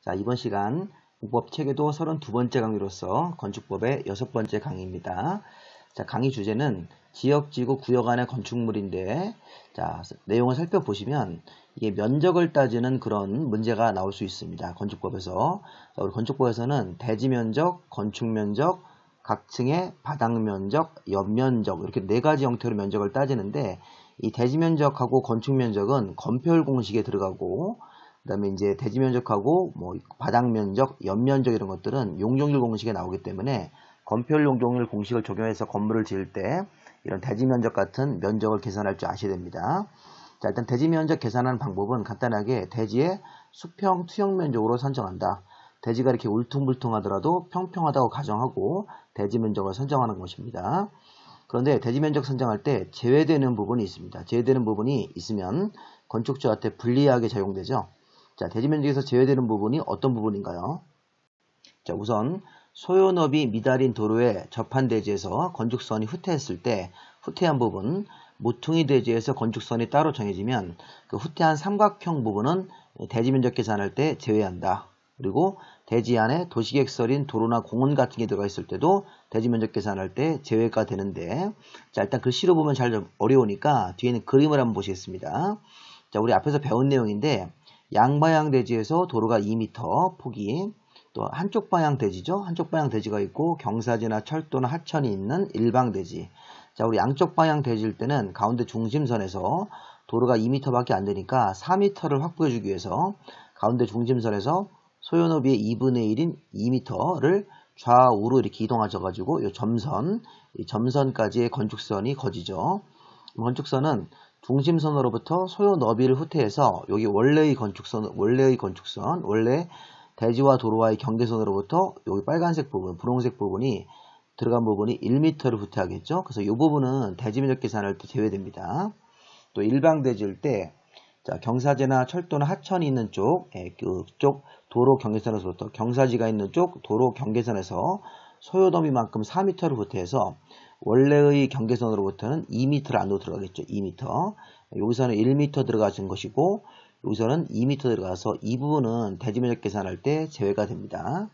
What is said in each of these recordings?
자, 이번 시간 공법 체계도 32번째 강의로서 건축법의 6번째 강의입니다. 자, 강의 주제는 지역, 지구, 구역 안의 건축물인데, 자, 내용을 살펴보시면 이게 면적을 따지는 그런 문제가 나올 수 있습니다. 건축법에서. 자, 우리 건축법에서는 대지 면적, 건축 면적, 각 층의 바닥 면적, 옆면적 이렇게 네 가지 형태로 면적을 따지는데, 이 대지 면적하고 건축 면적은 건폐율 공식에 들어가고, 그 다음에 이제 대지 면적하고 뭐 바닥 면적, 옆면적 이런 것들은 용적률 공식에 나오기 때문에 건폐율 용적률 공식을 적용해서 건물을 지을 때 이런 대지 면적 같은 면적을 계산할 줄 아셔야 됩니다. 자, 일단 대지 면적 계산하는 방법은 간단하게 대지의 수평, 투영 면적으로 선정한다. 대지가 이렇게 울퉁불퉁하더라도 평평하다고 가정하고 대지 면적을 선정하는 것입니다. 그런데 대지 면적 선정할 때 제외되는 부분이 있습니다. 제외되는 부분이 있으면 건축주한테 불리하게 적용되죠. 자, 대지 면적에서 제외되는 부분이 어떤 부분인가요? 자, 우선 소요너비 미달인 도로에 접한 대지에서 건축선이 후퇴했을 때 후퇴한 부분, 모퉁이 대지에서 건축선이 따로 정해지면 그 후퇴한 삼각형 부분은 대지 면적 계산할 때 제외한다. 그리고 대지 안에 도시객설인 도로나 공원 같은 게 들어가 있을 때도 대지 면적 계산할 때 제외가 되는데, 자, 일단 글씨로 보면 잘 어려우니까 뒤에는 그림을 한번 보시겠습니다. 자, 우리 앞에서 배운 내용인데 양방향 대지에서 도로가 2m 폭이, 또 한쪽 방향 대지죠. 한쪽 방향 대지가 있고 경사지나 철도나 하천이 있는 일방 대지. 자, 우리 양쪽 방향 대지일 때는 가운데 중심선에서 도로가 2m밖에 안 되니까 4m를 확보해 주기 위해서 가운데 중심선에서 소요너비의 2분의 1인 2m를 좌우로 이렇게 이동하셔 가지고 이 점선, 이 점선까지의 건축선이 거지죠. 건축선은 중심선으로부터 소요 너비를 후퇴해서 여기 원래 대지와 도로와의 경계선으로부터 여기 빨간색 부분, 분홍색 부분이 들어간 부분이 1m를 후퇴하겠죠. 그래서 이 부분은 대지 면적 계산할 때 제외됩니다. 또 일방 대지일 때, 자, 경사지나 철도나 하천이 있는 쪽, 그쪽 도로 경계선에서부터 경사지가 있는 쪽 도로 경계선에서 소요 너비만큼 4m를 후퇴해서 원래의 경계선으로부터는 2m 안으로 들어가겠죠. 2m. 여기서는 1m 들어가신 것이고 여기서는 2m 들어가서 이 부분은 대지 면적 계산할 때 제외가 됩니다.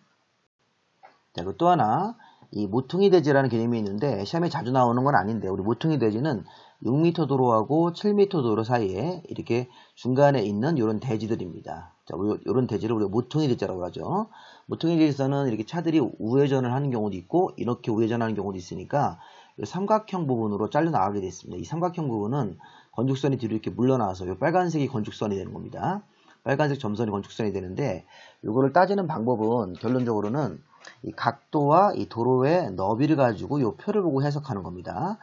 자, 그리고 또 하나 이 모퉁이 대지라는 개념이 있는데 시험에 자주 나오는 건 아닌데 우리 모퉁이 대지는 6m 도로하고 7m 도로 사이에 이렇게 중간에 있는 이런 대지들입니다. 자, 이런 대지를 우리가 모퉁이 대지라고 하죠. 모퉁이 대지에서는 이렇게 차들이 우회전을 하는 경우도 있고 이렇게 우회전하는 경우도 있으니까 삼각형 부분으로 잘려 나가게 됐습니다. 이 삼각형 부분은 건축선이 뒤로 이렇게 물러나와서 이 빨간색이 건축선이 되는 겁니다. 빨간색 점선이 건축선이 되는데 이거를 따지는 방법은 결론적으로는 이 각도와 이 도로의 너비를 가지고 이 표를 보고 해석하는 겁니다.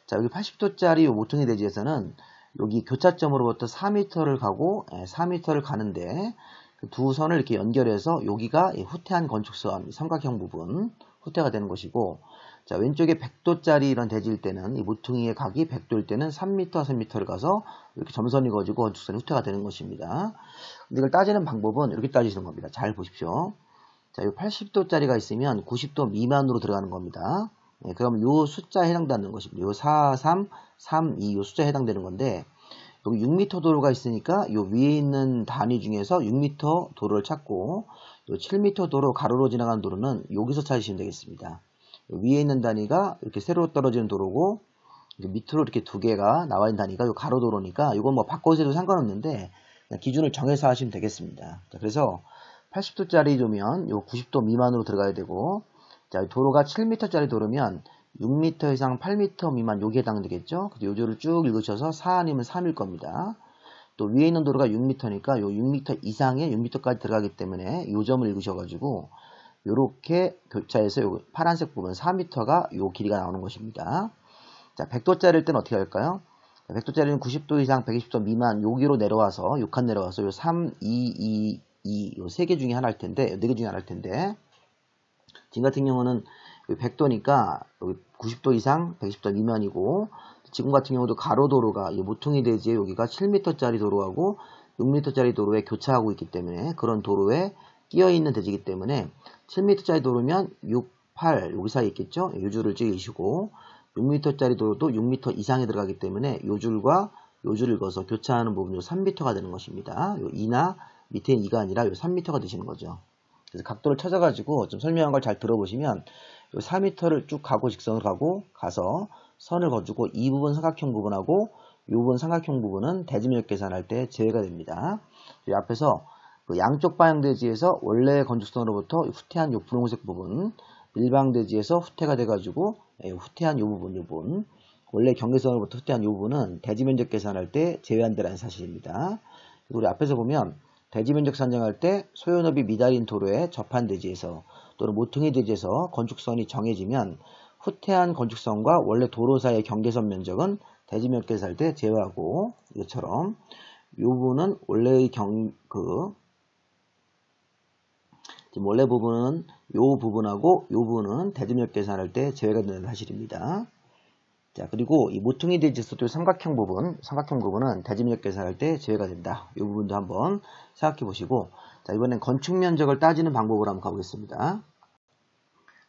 자, 여기 80도짜리 이 모퉁이 대지에서는 여기 교차점으로부터 4m를 가고 4m를 가는데 그 두 선을 이렇게 연결해서 여기가 후퇴한 건축선 삼각형 부분 후퇴가 되는 것이고, 자, 왼쪽에 100도짜리 이런 대지일 때는 이 모퉁이의 각이 100도일 때는 3m, 3m를 가서 이렇게 점선이 거지고 건축선이 후퇴가 되는 것입니다. 근데 이걸 따지는 방법은 이렇게 따지시는 겁니다. 잘 보십시오. 자, 이 80도짜리가 있으면 90도 미만으로 들어가는 겁니다. 그러면 이 숫자에 해당되는 것입니다. 요 4, 3, 3, 2 이 숫자에 해당되는 건데 여기 6m 도로가 있으니까 요 위에 있는 단위 중에서 6m 도로를 찾고 요 7m 도로 가로로 지나가는 도로는 여기서 찾으시면 되겠습니다. 위에 있는 단위가 이렇게 세로 떨어지는 도로고 밑으로 이렇게 두 개가 나와 있는 단위가 요 가로 도로니까 이건 뭐 바꿔서 해도 상관없는데 그냥 기준을 정해서 하시면 되겠습니다. 자, 그래서 80도짜리 도면 요 90도 미만으로 들어가야 되고, 자, 도로가 7m짜리 도로면 6m 이상 8m 미만 여기에 해당되겠죠. 그래서 요조를 쭉 읽으셔서 4 아니면 3일 겁니다. 또 위에 있는 도로가 6m니까 요 6m 이상의 6m까지 들어가기 때문에 요 점을 읽으셔가지고 요렇게 교차해서 요 파란색 부분 4m가 요 길이가 나오는 것입니다. 자, 100도짜리일 때는 어떻게 할까요? 100도짜리는 90도 이상 120도 미만 여기로 내려와서 6칸 내려와서 요 3, 2, 2 요 세 개 중에 하나 할 텐데, 네 개 중에 하나 할 텐데, 지금 같은 경우는 100도니까 90도 이상 120도 미만이고, 지금 같은 경우도 가로도로가 이 모퉁이 대지에 여기가 7m짜리 도로하고 6m짜리 도로에 교차하고 있기 때문에 그런 도로에 끼어 있는 대지이기 때문에 7m짜리 도로면 6, 8 여기 사이에 있겠죠. 요 줄을 찍으시고 6m짜리 도로도 6m 이상에 들어가기 때문에 요 줄과 요 줄을 그어서 교차하는 부분이 3m가 되는 것입니다. 요 2나 밑에 2가 아니라 요 3m가 되시는 거죠. 그래서 각도를 찾아가지고 좀 설명한 걸 잘 들어보시면 요 4m를 쭉 가고 직선으로 가서 선을 그어주고 이 부분 삼각형 부분하고 이 부분 삼각형 부분은 대지면적 계산할 때 제외가 됩니다. 이 앞에서 그 양쪽 방향대지에서 원래 건축선으로부터 후퇴한 이 분홍색 부분, 일방대지에서 후퇴가 돼가지고 후퇴한 이 부분, 원래 경계선으로부터 후퇴한 이 부분은 대지면적 계산할 때 제외한다는 사실입니다. 우리 앞에서 보면 대지면적 산정할 때 소요너비 미달인 도로에 접한 대지에서 또는 모퉁이 대지에서 건축선이 정해지면 후퇴한 건축선과 원래 도로 사이의 경계선 면적은 대지면적 계산할 때 제외하고, 이것처럼 이 부분은 원래의 원래 부분은 이 부분하고 이 부분은 대지면적 계산할 때 제외가 되는 사실입니다. 자, 그리고 이 모퉁이 대지에서도 삼각형 부분은 대지면적 계산할 때 제외가 된다. 이 부분도 한번 생각해 보시고, 자, 이번엔 건축 면적을 따지는 방법으로 한번 가보겠습니다.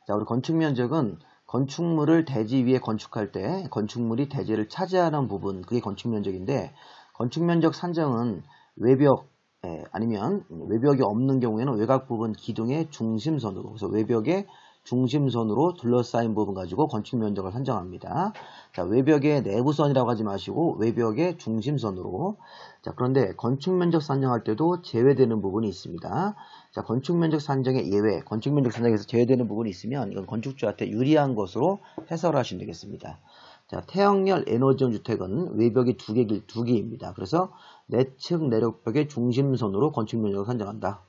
자, 우리 건축 면적은 건축물을 대지 위에 건축할 때 건축물이 대지를 차지하는 부분, 그게 건축 면적인데, 건축 면적 산정은 외벽 아니면 외벽이 없는 경우에는 외곽 부분 기둥의 중심선으로, 그래서 외벽의 중심선으로 둘러싸인 부분 가지고 건축 면적을 산정합니다. 자, 외벽의 내부선이라고 하지 마시고 외벽의 중심선으로. 자, 그런데 건축 면적 산정할 때도 제외되는 부분이 있습니다. 자, 건축 면적 산정의 예외, 건축 면적 산정에서 제외되는 부분이 있으면 이건 건축주한테 유리한 것으로 해설하시면 되겠습니다. 자, 태형열 에너지원 주택은 외벽이 두 개입니다. 그래서 내측 내력벽의 중심선으로 건축 면적을 산정한다.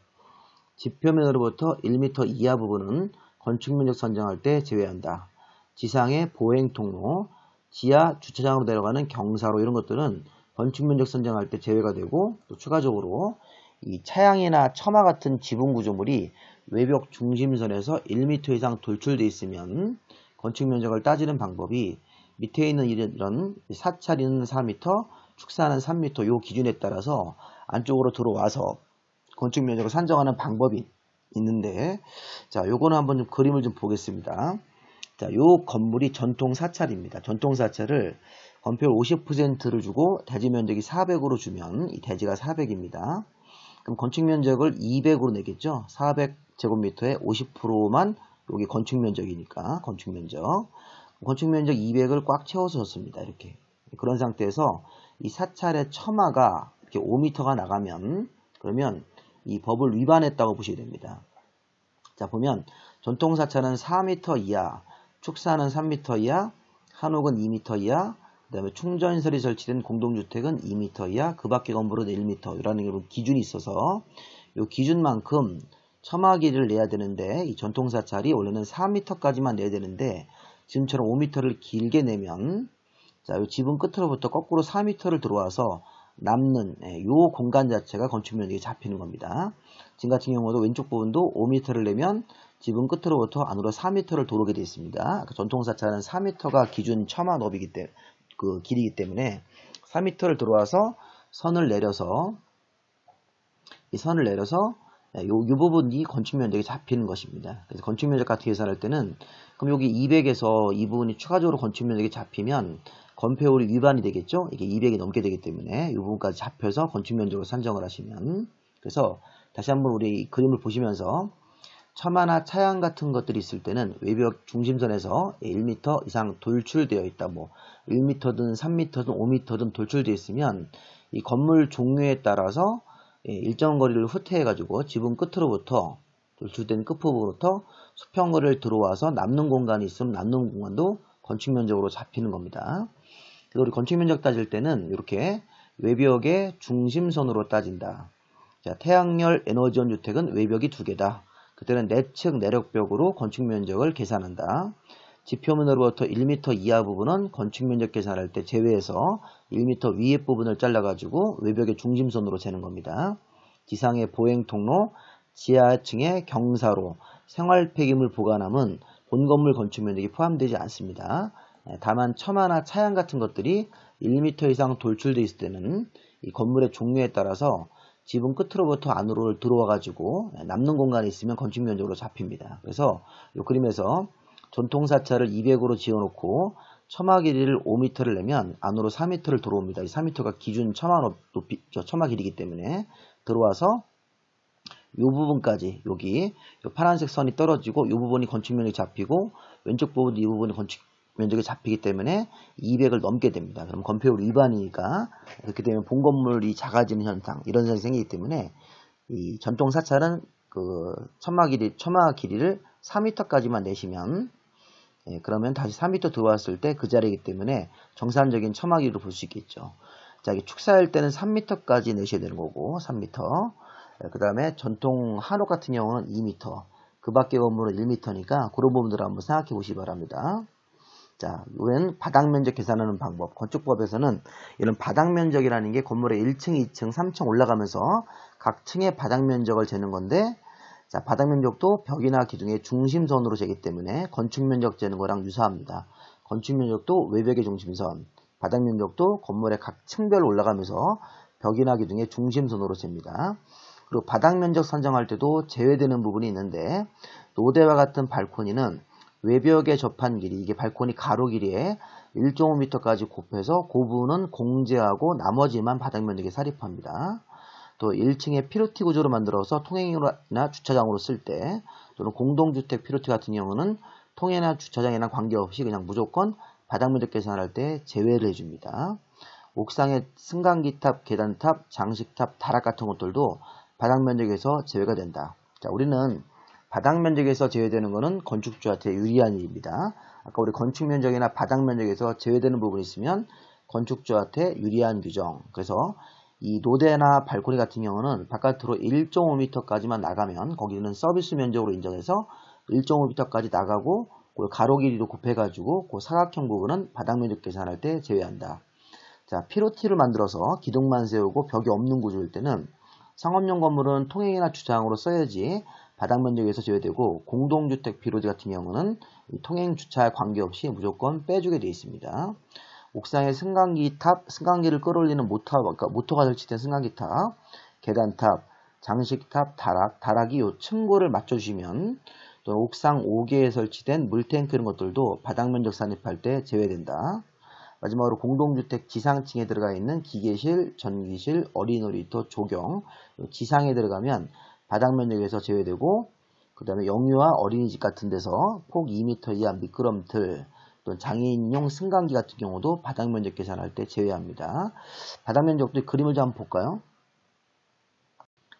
지표면으로부터 1m 이하 부분은 건축면적 산정할 때 제외한다. 지상의 보행통로, 지하 주차장으로 내려가는 경사로, 이런 것들은 건축면적 산정할 때 제외가 되고, 또 추가적으로 이 차양이나 처마 같은 지붕 구조물이 외벽 중심선에서 1m 이상 돌출되어 있으면 건축면적을 따지는 방법이 밑에 있는 이런 사찰이는 4m, 축사는 3m 요 기준에 따라서 안쪽으로 들어와서 건축 면적을 산정하는 방법이 있는데, 자, 요거는 한번 좀 그림을 좀 보겠습니다. 자, 요 건물이 전통 사찰입니다. 전통 사찰을 건폐율 50%를 주고 대지 면적이 400으로 주면 이 대지가 400입니다. 그럼 건축 면적을 200으로 내겠죠. 400제곱미터에 50%만 여기 건축 면적이니까 건축 면적 200을 꽉 채워서 줬습니다. 이렇게. 그런 상태에서 이 사찰의 처마가 이렇게 5m가 나가면, 그러면 이 법을 위반했다고 보시게 됩니다. 자, 보면 전통 사찰은 4m 이하, 축사는 3m 이하, 한옥은 2m 이하, 그 다음에 충전시설이 설치된 공동주택은 2m 이하, 그 밖의 건물은 1m 이라는 기준이 있어서 이 기준만큼 처마 길이를 내야 되는데, 이 전통 사찰이 원래는 4m까지만 내야 되는데 지금처럼 5m를 길게 내면, 자, 이 지붕 끝으로부터 거꾸로 4m를 들어와서 남는 요 공간 자체가 건축 면적이 잡히는 겁니다. 지금 같은 경우도 왼쪽 부분도 5m를 내면 지붕 끝으로부터 안으로 4m를 들어오게 되어 있습니다. 전통 사찰은 4m가 기준 처마 너비기 때문에, 그 길이기 때문에 4m를 들어와서 선을 내려서 요 부분이 건축 면적이 잡히는 것입니다. 그래서 건축 면적 같은 계산할 때는, 그럼 여기 200에서 이 부분이 추가적으로 건축 면적이 잡히면 건폐율이 위반이 되겠죠? 이게 200이 넘게 되기 때문에 이 부분까지 잡혀서 건축 면적으로 산정을 하시면, 그래서 다시 한번 우리 그림을 보시면서 처마나 차양 같은 것들이 있을 때는 외벽 중심선에서 1m 이상 돌출되어 있다. 뭐 1m든 3m든 5m든 돌출되어 있으면 이 건물 종류에 따라서 일정 거리를 후퇴해가지고 지붕 끝으로부터 돌출된 끝부분부터 수평거리를 들어와서 남는 공간이 있으면 남는 공간도 건축 면적으로 잡히는 겁니다. 그래서 우리 건축 면적 따질 때는 이렇게 외벽의 중심선으로 따진다. 자, 태양열 에너지원 주택은 외벽이 2개다. 그때는 내측 내력벽으로 건축 면적을 계산한다. 지표면으로부터 1m 이하 부분은 건축 면적 계산할 때 제외해서 1m 위에 부분을 잘라가지고 외벽의 중심선으로 재는 겁니다. 지상의 보행통로, 지하층의 경사로, 생활 폐기물 보관함은 본 건물 건축 면적이 포함되지 않습니다. 다만 처마나 차양 같은 것들이 1m 이상 돌출되어 있을 때는 이 건물의 종류에 따라서 지붕 끝으로부터 안으로 들어와 가지고 남는 공간이 있으면 건축 면적으로 잡힙니다. 그래서 이 그림에서 전통 사찰을 200으로 지어놓고 처마 길이를 5m를 내면 안으로 4m를 들어옵니다. 이 4m가 기준 처마 길이기 때문에 들어와서 이 부분까지 여기 요 파란색 선이 떨어지고 이 부분이 건축 면적이 잡히고 왼쪽 부분도 이 부분이 건축 면적이 잡히기 때문에 200을 넘게 됩니다. 그럼 건폐율 위반이니까 그렇게 되면 본 건물이 작아지는 현상 이런 현상이 생기기 때문에 이 전통 사찰은 그 천마 길이를 4m까지만 내시면 그러면 다시 4m 들어왔을 때 그 자리이기 때문에 정상적인 천마 길이로 볼 수 있겠죠. 자, 축사할 때는 3m까지 내셔야 되는 거고 3m. 그 다음에 전통 한옥 같은 경우는 2m. 그 밖의 건물은 1m니까 그런 부분들을 한번 생각해 보시기 바랍니다. 자, 이건 바닥 면적 계산하는 방법. 건축법에서는 이런 바닥 면적이라는 게 건물의 1층, 2층, 3층 올라가면서 각 층의 바닥 면적을 재는 건데, 자, 바닥 면적도 벽이나 기둥의 중심선으로 재기 때문에 건축 면적 재는 거랑 유사합니다. 건축 면적도 외벽의 중심선, 바닥 면적도 건물의 각 층별로 올라가면서 벽이나 기둥의 중심선으로 잽니다. 그리고 바닥 면적 선정할 때도 제외되는 부분이 있는데, 노대와 같은 발코니는 외벽에 접한 길이, 이게 발코니 가로 길이에 1.5m까지 곱해서 그 부분은 공제하고 나머지만 바닥 면적에 사립합니다. 또 1층에 피로티 구조로 만들어서 통행이나 주차장으로 쓸 때, 또는 공동주택 피로티 같은 경우는 통행이나 주차장이나 관계없이 그냥 무조건 바닥 면적 계산할 때 제외를 해줍니다. 옥상의 승강기탑, 계단탑, 장식탑, 다락 같은 것들도 바닥 면적에서 제외가 된다. 자, 우리는 바닥 면적에서 제외되는 것은 건축주한테 유리한 일입니다. 아까 우리 건축 면적이나 바닥 면적에서 제외되는 부분이 있으면 건축주한테 유리한 규정. 그래서 이 노대나 발코니 같은 경우는 바깥으로 1.5m까지만 나가면 거기는 서비스 면적으로 인정해서 1.5m까지 나가고 그 가로 길이도 곱해가지고 그 사각형 부분은 바닥 면적 계산할 때 제외한다. 자, 피로티를 만들어서 기둥만 세우고 벽이 없는 구조일 때는 상업용 건물은 통행이나 주차장으로 써야지 바닥 면적에서 제외되고, 공동주택 피로티 같은 경우는 통행 주차에 관계없이 무조건 빼주게 되어 있습니다. 옥상에 승강기를 끌어올리는 모터가 설치된 승강기탑, 계단탑, 장식탑, 다락이 이 층고를 맞춰주시면, 또 옥상 5개에 설치된 물탱크 이런 것들도 바닥 면적 산입할 때 제외된다. 마지막으로 공동주택 지상층에 들어가 있는 기계실, 전기실, 어린이놀이터, 조경, 지상에 들어가면 바닥 면적에서 제외되고, 그 다음에 영유아 어린이집 같은 데서 폭 2m 이하 미끄럼틀, 또 장애인용 승강기 같은 경우도 바닥 면적 계산할 때 제외합니다. 바닥 면적도 그림을 좀 한번 볼까요?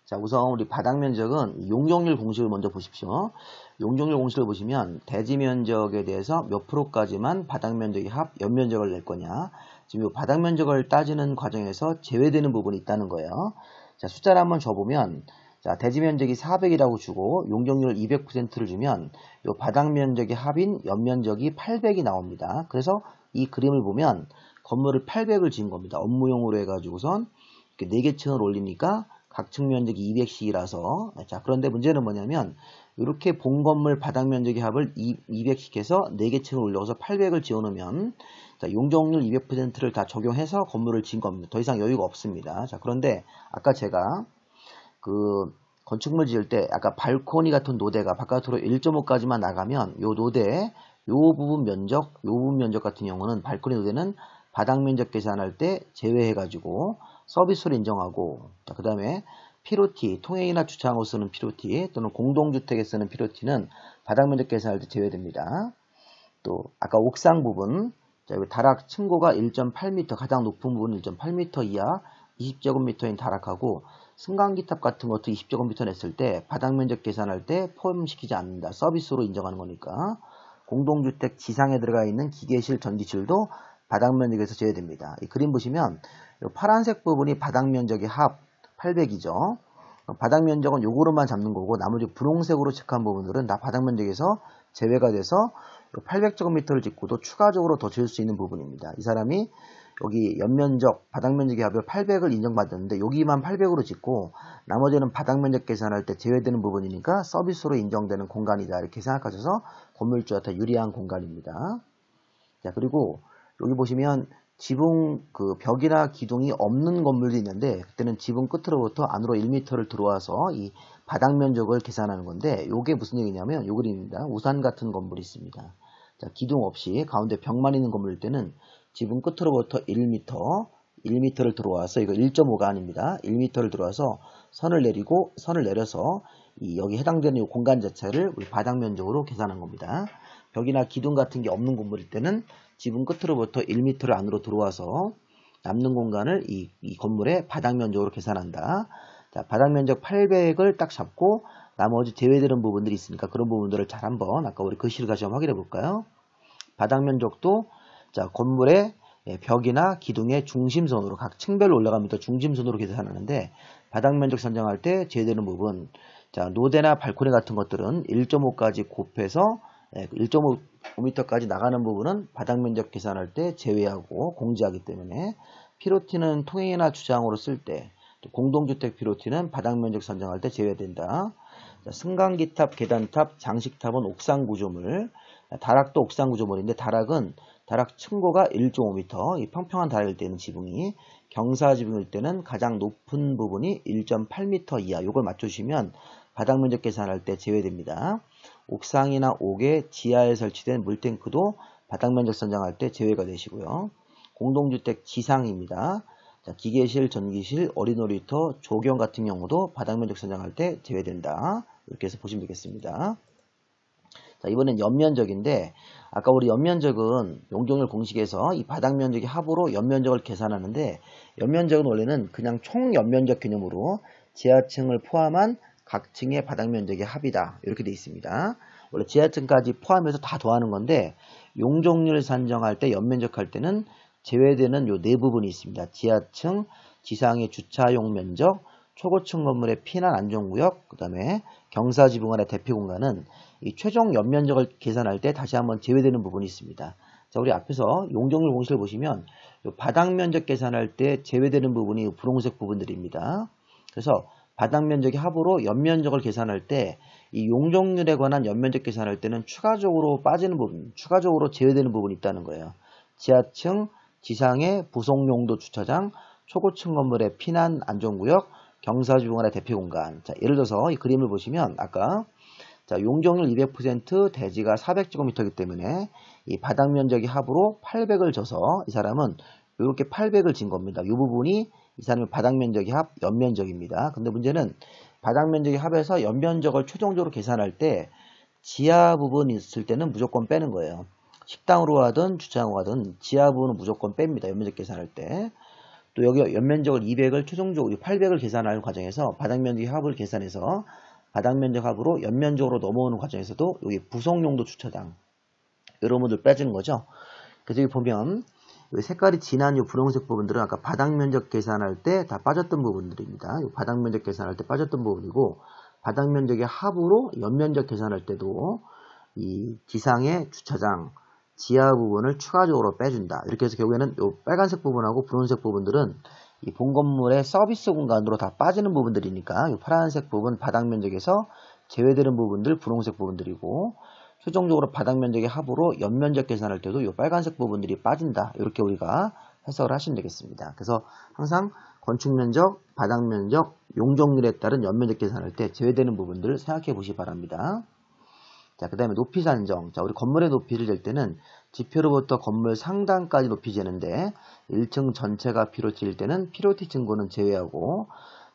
자, 우선 우리 바닥 면적은 용적률 공식을 먼저 보십시오. 용적률 공식을 보시면 대지 면적에 대해서 몇 프로까지만 바닥 면적의 합 연면적을 낼 거냐. 지금 이 바닥 면적을 따지는 과정에서 제외되는 부분이 있다는 거예요. 자, 숫자를 한번 줘보면, 자, 대지 면적이 400이라고 주고 용적률 200%를 주면 이 바닥 면적의 합인 연면적이 800이 나옵니다. 그래서 이 그림을 보면 건물을 800을 지은 겁니다. 업무용으로 해가지고선 이렇게 4개 층을 올리니까 각 층 면적이 200씩이라서. 자, 그런데 문제는 뭐냐면 이렇게 본 건물 바닥 면적의 합을 200씩 해서 4개 층을 올려서 800을 지어놓으면, 자, 용적률 200%를 다 적용해서 건물을 지은 겁니다. 더 이상 여유가 없습니다. 자, 그런데 아까 제가 그 건축물 지을 때 아까 발코니 같은 노대가 바깥으로 1.5까지만 나가면 요 노대 요 부분 면적 같은 경우는 발코니 노대는 바닥 면적 계산할 때 제외해가지고 서비스로 인정하고, 그 다음에 피로티, 통행이나 주차장으로 쓰는 피로티 또는 공동주택에 쓰는 피로티는 바닥 면적 계산할 때 제외됩니다. 또 아까 옥상 부분, 자, 여기 다락 층고가 1.8m, 가장 높은 부분 1.8m 이하 20제곱미터인 다락하고, 승강기탑 같은 것도 20제곱미터 냈을 때 바닥 면적 계산할 때 포함시키지 않는다. 서비스로 인정하는 거니까. 공동주택 지상에 들어가 있는 기계실, 전기실도 바닥 면적에서 제외됩니다. 이 그림 보시면 이 파란색 부분이 바닥 면적의 합 800이죠. 바닥 면적은 요거로만 잡는 거고 나머지 분홍색으로 체크한 부분들은 다 바닥 면적에서 제외가 돼서 800제곱미터를 짓고도 추가적으로 더 지을 수 있는 부분입니다. 이 사람이 여기 연면적, 바닥 면적의 합을 800을 인정받았는데 여기만 800으로 짓고 나머지는 바닥 면적 계산할 때 제외되는 부분이니까 서비스로 인정되는 공간이다. 이렇게 생각하셔서 건물주한테 유리한 공간입니다. 자, 그리고 여기 보시면 지붕 그 벽이나 기둥이 없는 건물도 있는데 그때는 지붕 끝으로부터 안으로 1m를 들어와서 이 바닥 면적을 계산하는 건데 이게 무슨 얘기냐면 요 그림입니다. 우산 같은 건물이 있습니다. 자, 기둥 없이 가운데 벽만 있는 건물일 때는 지붕 끝으로부터 1m, 1m를 들어와서 이거 1.5가 아닙니다. 1m를 들어와서 선을 내리고 선을 내려서 여기 해당되는 이 공간 자체를 우리 바닥 면적으로 계산한 겁니다. 벽이나 기둥 같은 게 없는 건물일 때는 지붕 끝으로부터 1m를 안으로 들어와서 남는 공간을 이 건물의 바닥 면적으로 계산한다. 자, 바닥 면적 800을 딱 잡고 나머지 제외되는 부분들이 있으니까 그런 부분들을 잘 한번 아까 우리 글씨를 다시 한번 확인해 볼까요? 바닥 면적도 자, 건물의 벽이나 기둥의 중심선으로 각 층별로 올라가면서 중심선으로 계산하는데 바닥 면적 선정할 때 제외되는 부분 자, 노대나 발코니 같은 것들은 1.5까지 곱해서 1.5m까지 나가는 부분은 바닥 면적 계산할 때 제외하고 공지하기 때문에 피로티는 통행이나 주차장으로 쓸 때 공동주택 피로티는 바닥 면적 선정할 때 제외된다. 자, 승강기탑, 계단탑, 장식탑은 옥상 구조물 다락도 옥상 구조물인데 다락은 다락 층고가 1.5m 이 평평한 다락일 때는 지붕이 경사지붕일 때는 가장 높은 부분이 1.8m 이하 요걸 맞춰주시면 바닥 면적 계산할 때 제외됩니다. 옥상이나 옥의 지하에 설치된 물탱크도 바닥 면적 선정할 때 제외가 되시고요. 공동주택 지상입니다. 자, 기계실, 전기실, 어린놀이터, 조경 같은 경우도 바닥 면적 선정할 때 제외된다. 이렇게 해서 보시면 되겠습니다. 자, 이번엔 연면적인데 아까 우리 연면적은 용적률 공식에서 이 바닥 면적의 합으로 연면적을 계산하는데 연면적은 원래는 그냥 총 연면적 개념으로 지하층을 포함한 각 층의 바닥 면적의 합이다. 이렇게 되어 있습니다. 원래 지하층까지 포함해서 다 더하는 건데 용적률 산정할 때 연면적 할 때는 제외되는 요 네 부분이 있습니다. 지하층, 지상의 주차용 면적, 초고층 건물의 피난 안전구역, 그 다음에 경사지붕안의 대피공간은 이 최종 연면적을 계산할 때 다시 한번 제외되는 부분이 있습니다. 자, 우리 앞에서 용적률 공식을 보시면 요 바닥 면적 계산할 때 제외되는 부분이 분홍색 부분들입니다. 그래서 바닥 면적의 합으로 연면적을 계산할 때 이 용적률에 관한 연면적 계산할 때는 추가적으로 빠지는 부분, 추가적으로 제외되는 부분이 있다는 거예요. 지하층, 지상의 부속용도 주차장, 초고층 건물의 피난 안전구역, 경사지붕안의 대피공간. 자, 예를 들어서 이 그림을 보시면 아까 자, 용적률 200% 대지가 400제곱미터이기 때문에 이 바닥 면적의 합으로 800을 져서 이 사람은 이렇게 800을 진 겁니다. 이 부분이 이 사람의 바닥 면적의 합 연면적입니다. 근데 문제는 바닥 면적의 합에서 연면적을 최종적으로 계산할 때 지하 부분이 있을 때는 무조건 빼는 거예요. 식당으로 하든 주차장으로 하든 지하 부분은 무조건 뺍니다. 연면적 계산할 때. 또 여기 연면적을 200을 최종적으로 800을 계산하는 과정에서 바닥 면적의 합을 계산해서 바닥 면적 합으로 연면적으로 넘어오는 과정에서도 여기 부속용도 주차장 이런 분들 빼주는 거죠. 그래서 여기 보면 색깔이 진한 이 분홍색 부분들은 아까 바닥 면적 계산할 때 다 빠졌던 부분들입니다. 바닥 면적 계산할 때 빠졌던 부분이고 바닥 면적의 합으로 연면적 계산할 때도 이 지상의 주차장 지하 부분을 추가적으로 빼준다. 이렇게 해서 결국에는 이 빨간색 부분하고 분홍색 부분들은 이 본 건물의 서비스 공간으로 다 빠지는 부분들이니까 이 파란색 부분 바닥 면적에서 제외되는 부분들 분홍색 부분들이고 최종적으로 바닥 면적의 합으로 연면적 계산할 때도 이 빨간색 부분들이 빠진다. 이렇게 우리가 해석을 하시면 되겠습니다. 그래서 항상 건축 면적, 바닥 면적, 용적률에 따른 연면적 계산할 때 제외되는 부분들을 생각해 보시기 바랍니다. 자, 그 다음에 높이 산정. 자, 우리 건물의 높이를 잴 때는 지표로부터 건물 상단까지 높이 재는데 1층 전체가 피로티일 때는 피로티 층고는 제외하고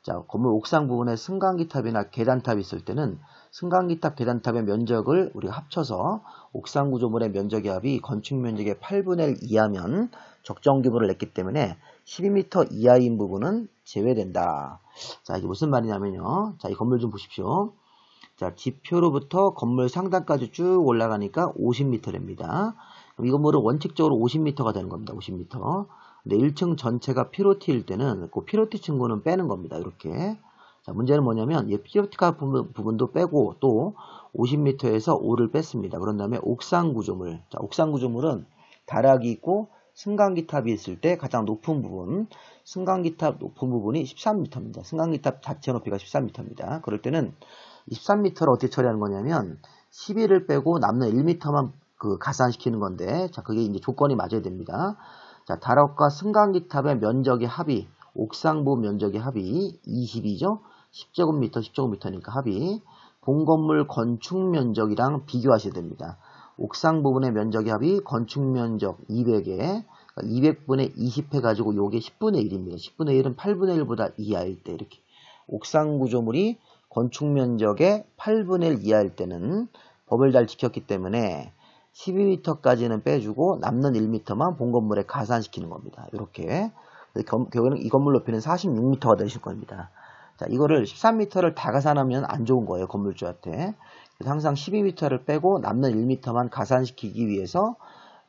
자, 건물 옥상 부분에 승강기탑이나 계단탑이 있을 때는 승강기탑, 계단탑의 면적을 우리가 합쳐서 옥상 구조물의 면적의 합이 건축 면적의 8분의 1 이하면 적정 규모를 냈기 때문에 12m 이하인 부분은 제외된다. 자, 이게 무슨 말이냐면요. 자, 이 건물 좀 보십시오. 자, 지표로부터 건물 상단까지 쭉 올라가니까 50m랍니다. 이 건물은 원칙적으로 50m가 되는 겁니다. 50m. 근데 1층 전체가 피로티일 때는 그 피로티 층고는 빼는 겁니다. 이렇게. 자, 문제는 뭐냐면 이 피로티카 부분도 빼고 또 50m에서 5를 뺐습니다. 그런 다음에 옥상 구조물. 자, 옥상 구조물은 다락이 있고 승강기탑이 있을 때 가장 높은 부분, 승강기탑 높은 부분이 13m입니다. 승강기탑 자체 높이가 13m입니다. 그럴 때는 13m를 어떻게 처리하는 거냐면 11을 빼고 남는 1m만 가산시키는 건데, 자, 그게 이제 조건이 맞아야 됩니다. 자, 다락과 승강기탑의 면적의 합이, 옥상부 면적의 합이 20이죠? 10제곱미터, 10제곱미터니까 합이, 본건물 건축 면적이랑 비교하셔야 됩니다. 옥상 부분의 면적의 합이 건축 면적 200에 200분의 20 해가지고 요게 10분의 1입니다. 10분의 1은 8분의 1보다 이하일 때 이렇게 옥상 구조물이 건축 면적의 8분의 1 이하일 때는 법을 잘 지켰기 때문에 12m까지는 빼주고 남는 1m만 본 건물에 가산시키는 겁니다. 이렇게 결국에는 이 건물 높이는 46m가 되실 겁니다. 자, 이거를 13m를 다 가산하면 안 좋은 거예요, 건물주한테. 그래서 항상 12m를 빼고 남는 1m만 가산시키기 위해서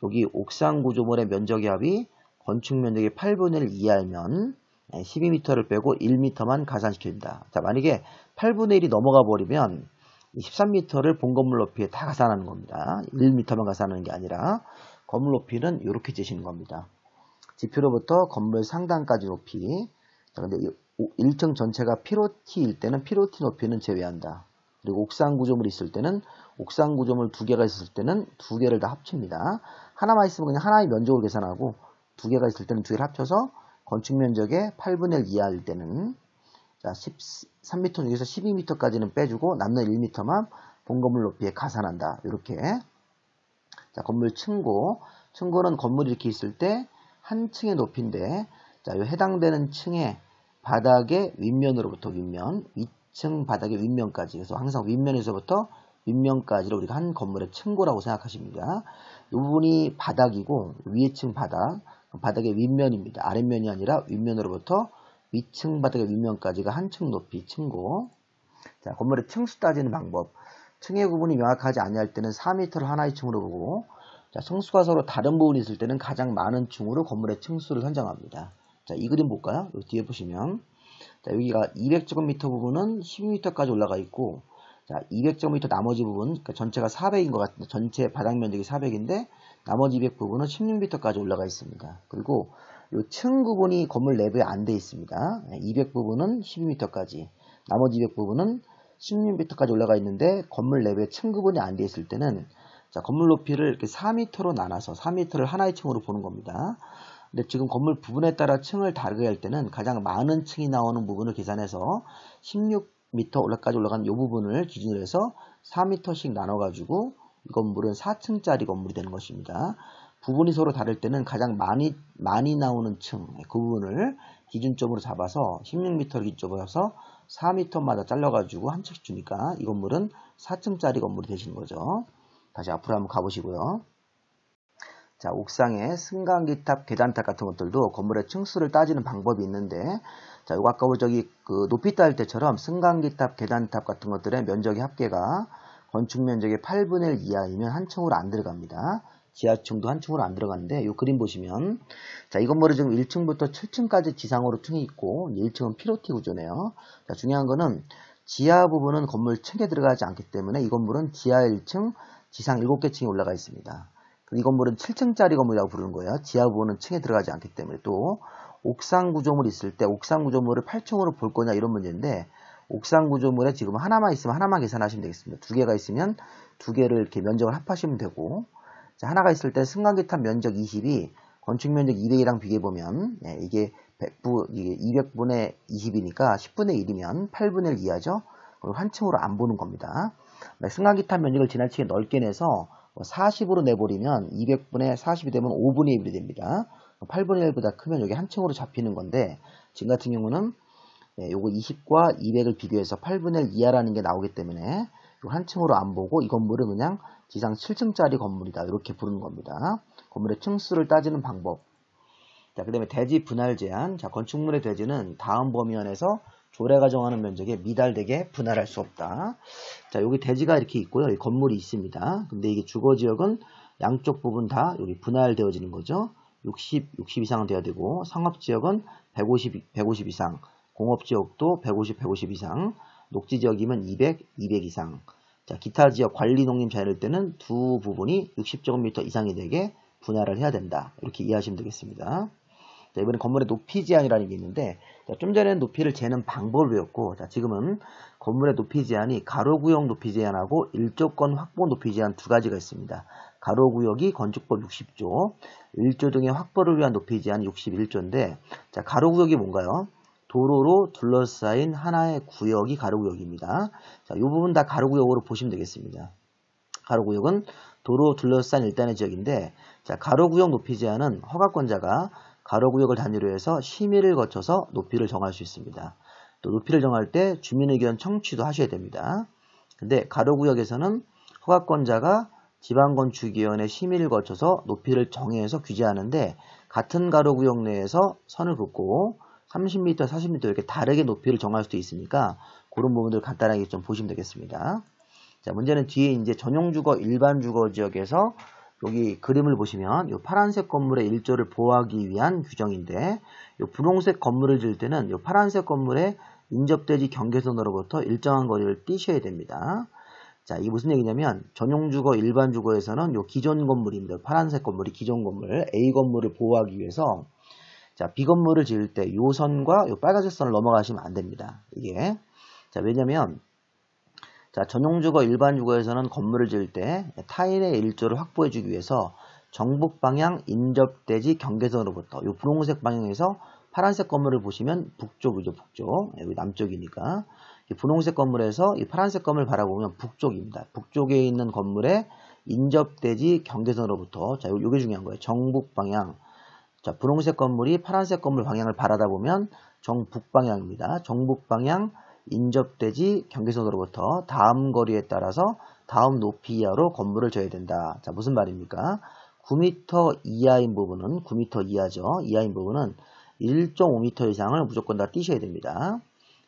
여기 옥상 구조물의 면적의 합이 건축 면적의 8분의 1 이하이면 12m를 빼고 1m만 가산시켜준다. 자, 만약에 8분의 1이 넘어가 버리면 13m를 본 건물 높이에 다 가산하는 겁니다. 1m만 가산하는 게 아니라 건물 높이는 이렇게 재시는 겁니다. 지표로부터 건물 상단까지 높이. 자, 근데 1층 전체가 피로티일 때는 피로티 높이는 제외한다. 그리고 옥상 구조물이 있을 때는 옥상 구조물 2개가 있을 때는 2개를 다 합칩니다. 하나만 있으면 그냥 하나의 면적으로 계산하고 2개가 있을 때는 2개를 합쳐서 건축 면적의 8분의 1 이하일 때는 자, 13m 중에서 12m까지는 빼주고 남는 1m만 본 건물 높이에 가산한다. 이렇게. 자, 건물 층고. 층고는 건물이 이렇게 있을 때 한 층의 높이인데, 자, 이 해당되는 층의 바닥의 윗면으로부터 윗면, 위층 바닥의 윗면까지. 그래서 항상 윗면에서부터 윗면까지를 우리가 한 건물의 층고라고 생각하십니다. 이 부분이 바닥이고 위에 층 바닥, 바닥의 윗면입니다. 아랫면이 아니라 윗면으로부터 위층 바닥의 윗면까지가 한 층 높이 층고. 자, 건물의 층수 따지는 방법. 층의 구분이 명확하지 아니할 때는 4m를 하나의 층으로 보고, 자, 층수가 서로 다른 부분이 있을 때는 가장 많은 층으로 건물의 층수를 선정합니다. 자, 이 그림 볼까요? 여기 뒤에 보시면, 자, 여기가 200제곱미터 부분은 12m까지 올라가 있고, 자, 200제곱미터 나머지 부분, 그러니까 전체가 400인 것 같은데, 전체 바닥 면적이 400인데, 나머지 200 부분은 16m까지 올라가 있습니다. 그리고 이 층 구분이 건물 내부에 안 돼 있습니다. 200 부분은 12m까지, 나머지 200 부분은 16m까지 올라가 있는데, 건물 내부에 층 구분이 안 돼 있을 때는, 자, 건물 높이를 이렇게 4m로 나눠서 4m를 하나의 층으로 보는 겁니다. 근데 지금 건물 부분에 따라 층을 다르게 할 때는 가장 많은 층이 나오는 부분을 계산해서 16m 올라까지 올라가는 이 부분을 기준으로 해서 4m씩 나눠가지고 이 건물은 4층짜리 건물이 되는 것입니다. 부분이 서로 다를 때는 가장 많이 나오는 층, 그 부분을 기준점으로 잡아서 16m를 기준점으로 해서 4m마다 잘라가지고 한 층씩 주니까 이 건물은 4층짜리 건물이 되시는 거죠. 다시 앞으로 한번 가보시고요. 자, 옥상에 승강기탑, 계단탑 같은 것들도 건물의 층수를 따지는 방법이 있는데, 자, 이거 아까 저기 그 높이 따질 때처럼 승강기탑, 계단탑 같은 것들의 면적의 합계가 건축 면적의 8분의 1 이하이면 한 층으로 안 들어갑니다. 지하층도 한 층으로 안 들어가는데, 이 그림 보시면, 자, 이 건물은 지금 1층부터 7층까지 지상으로 층이 있고, 1층은 피로티 구조네요. 자, 중요한 거는 지하 부분은 건물 층에 들어가지 않기 때문에 이 건물은 지하 1층, 지상 7개 층이 올라가 있습니다. 이 건물은 7층짜리 건물이라고 부르는 거예요. 지하 부분은 층에 들어가지 않기 때문에. 또 옥상 구조물이 있을 때 옥상 구조물을 8층으로 볼 거냐 이런 문제인데, 옥상 구조물에 지금 하나만 있으면 하나만 계산하시면 되겠습니다. 2개가 있으면 2개를 이렇게 면적을 합하시면 되고, 자, 하나가 있을 때 승강기탑 면적 20이 건축 면적 200이랑 비교해보면, 이게 200분의 20이니까 10분의 1이면 8분의 1 이하죠. 그럼 한 층으로 안 보는 겁니다. 승강기탑 면적을 지나치게 넓게 내서 40으로 내버리면 200분의 40이 되면 5분의 1이 됩니다. 8분의 1보다 크면 여기 한 층으로 잡히는 건데, 지금 같은 경우는 요거 20과 200을 비교해서 8분의 1 이하라는 게 나오기 때문에 한 층으로 안 보고 이 건물은 그냥 지상 7층짜리 건물이다 이렇게 부르는 겁니다. 건물의 층수를 따지는 방법. 자, 그 다음에 대지 분할 제한. 자, 건축물의 대지는 다음 범위 안에서 조례가 정하는 면적에 미달되게 분할할 수 없다. 자, 여기 대지가 이렇게 있고요. 여기 건물이 있습니다. 근데 이게 주거지역은 양쪽 부분 다 여기 분할되어지는 거죠. 60 이상은 돼야 되고, 상업지역은 150 이상, 공업지역도 150 이상, 녹지지역이면 200 이상. 자, 기타 지역 관리 농림 자연일 때는 두 부분이 60제곱미터 이상이 되게 분할을 해야 된다. 이렇게 이해하시면 되겠습니다. 자, 이번엔 건물의 높이 제한이라는 게 있는데, 자, 좀 전에는 높이를 재는 방법을 배웠고, 자, 지금은 건물의 높이 제한이 가로구역 높이 제한하고 일조권 확보 높이 제한 두 가지가 있습니다. 가로구역이 건축법 60조, 일조 등의 확보를 위한 높이 제한이 61조인데, 자, 가로구역이 뭔가요? 도로로 둘러싸인 하나의 구역이 가로구역입니다. 자, 이 부분 다 가로구역으로 보시면 되겠습니다. 가로구역은 도로 둘러싼 일단의 지역인데, 자, 가로구역 높이 제한은 허가권자가 가로구역을 단위로 해서 심의를 거쳐서 높이를 정할 수 있습니다. 또 높이를 정할 때 주민의견 청취도 하셔야 됩니다. 근데 가로구역에서는 허가권자가 지방건축위원회 심의를 거쳐서 높이를 정해서 규제하는데 같은 가로구역 내에서 선을 긋고 30m, 40m 이렇게 다르게 높이를 정할 수도 있으니까 그런 부분들 간단하게 좀 보시면 되겠습니다. 자, 문제는 뒤에 이제 전용주거, 일반주거 지역에서 여기 그림을 보시면 이 파란색 건물의 일조를 보호하기 위한 규정인데 이 분홍색 건물을 지을 때는 이 파란색 건물의 인접대지 경계선으로부터 일정한 거리를 띄셔야 됩니다. 자, 이게 무슨 얘기냐면 전용주거, 일반주거에서는 이 기존 건물입니다. 파란색 건물이 기존 건물, A 건물을 보호하기 위해서 자, B 건물을 지을 때 이 선과 이 빨간색 선을 넘어가시면 안 됩니다. 이게 자, 왜냐면 자, 전용주거, 일반주거에서는 건물을 지을 때 타인의 일조를 확보해주기 위해서 정북 방향 인접대지 경계선으로부터 이 분홍색 방향에서 파란색 건물을 보시면 북쪽이죠, 북쪽. 여기 남쪽이니까. 이 분홍색 건물에서 이 파란색 건물을 바라보면 북쪽입니다. 북쪽에 있는 건물의 인접대지 경계선으로부터, 자, 요게 중요한 거예요. 정북 방향. 자, 분홍색 건물이 파란색 건물 방향을 바라다 보면 정북 방향입니다. 정북 방향 인접대지 경계선으로부터 다음 거리에 따라서 다음 높이 이하로 건물을 져야 된다. 자, 무슨 말입니까? 9m 이하인 부분은 9m 이하죠. 이하인 부분은 1.5m 이상을 무조건 다 띄셔야 됩니다.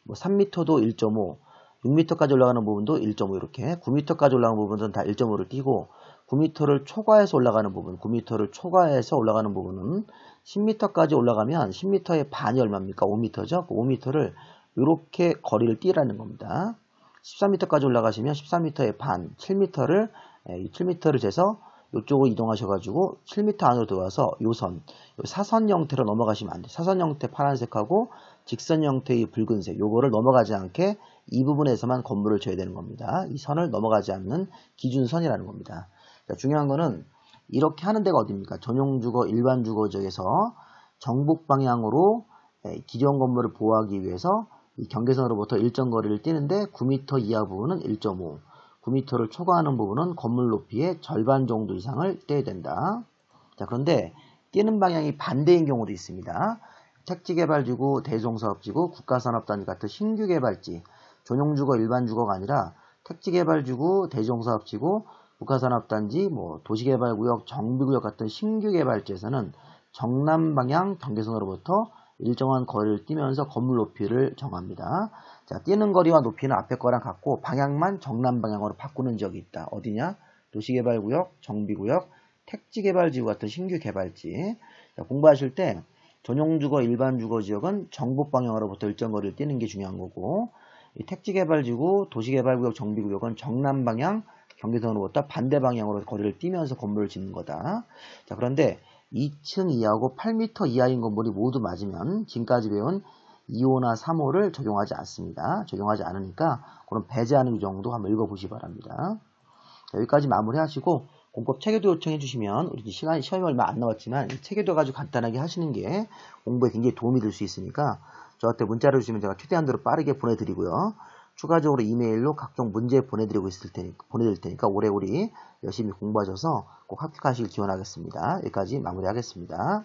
뭐 3m도 1.5, 6m까지 올라가는 부분도 1.5 이렇게 9m까지 올라가는 부분은 다 1.5를 띄고 9m를 초과해서 올라가는 부분, 9m를 초과해서 올라가는 부분은 10m까지 올라가면 10m의 반이 얼마입니까? 5m죠. 그 5m를 이렇게 거리를 띄라는 겁니다. 13m까지 올라가시면 13m의 반, 7m를 7m를 재서 이쪽으로 이동하셔가지고 7m 안으로 들어와서 요 선, 사선 형태로 넘어가시면 안 돼요. 사선 형태 파란색하고 직선 형태의 붉은색, 요거를 넘어가지 않게 이 부분에서만 건물을 져야 되는 겁니다. 이 선을 넘어가지 않는 기준선이라는 겁니다. 자, 중요한 거는 이렇게 하는 데가 어디입니까? 전용주거, 일반주거 지역에서 정북 방향으로 기존 건물을 보호하기 위해서 이 경계선으로부터 일정 거리를 띄는데 9m 이하 부분은 1.5, 9m를 초과하는 부분은 건물 높이의 절반 정도 이상을 떼야 된다. 자, 그런데 띄는 방향이 반대인 경우도 있습니다. 택지개발지구, 대종사업지구, 국가산업단지 같은 신규개발지, 전용주거, 일반주거가 아니라 택지개발지구, 대종사업지구, 국가산업단지, 뭐 도시개발구역, 정비구역 같은 신규개발지에서는 정남방향 경계선으로부터 일정한 거리를 띄면서 건물 높이를 정합니다. 자, 띄는 거리와 높이는 앞에 거랑 같고 방향만 정남 방향으로 바꾸는 지역이 있다. 어디냐? 도시개발구역, 정비구역, 택지개발지구 같은 신규 개발지. 자, 공부하실 때 전용주거, 일반주거 지역은 정북 방향으로부터 일정 거리를 띄는 게 중요한 거고 이 택지개발지구, 도시개발구역, 정비구역은 정남 방향 경계선으로부터 반대 방향으로 거리를 띄면서 건물을 짓는 거다. 자, 그런데 2층 이하고 8m 이하인 건물이 모두 맞으면 지금까지 배운 2호나 3호를 적용하지 않습니다. 적용하지 않으니까 그런 배제하는 규정도 한번 읽어보시기 바랍니다. 자, 여기까지 마무리하시고 공법 체계도 요청해 주시면 우리 시험이 얼마 안 남았지만 체계도 가지고 간단하게 하시는 게 공부에 굉장히 도움이 될 수 있으니까 저한테 문자를 주시면 제가 최대한 대로 빠르게 보내드리고요. 추가적으로 이메일로 각종 문제 보내드릴 테니까 오래 우리 열심히 공부하셔서 꼭 합격하시길 기원하겠습니다. 여기까지 마무리하겠습니다.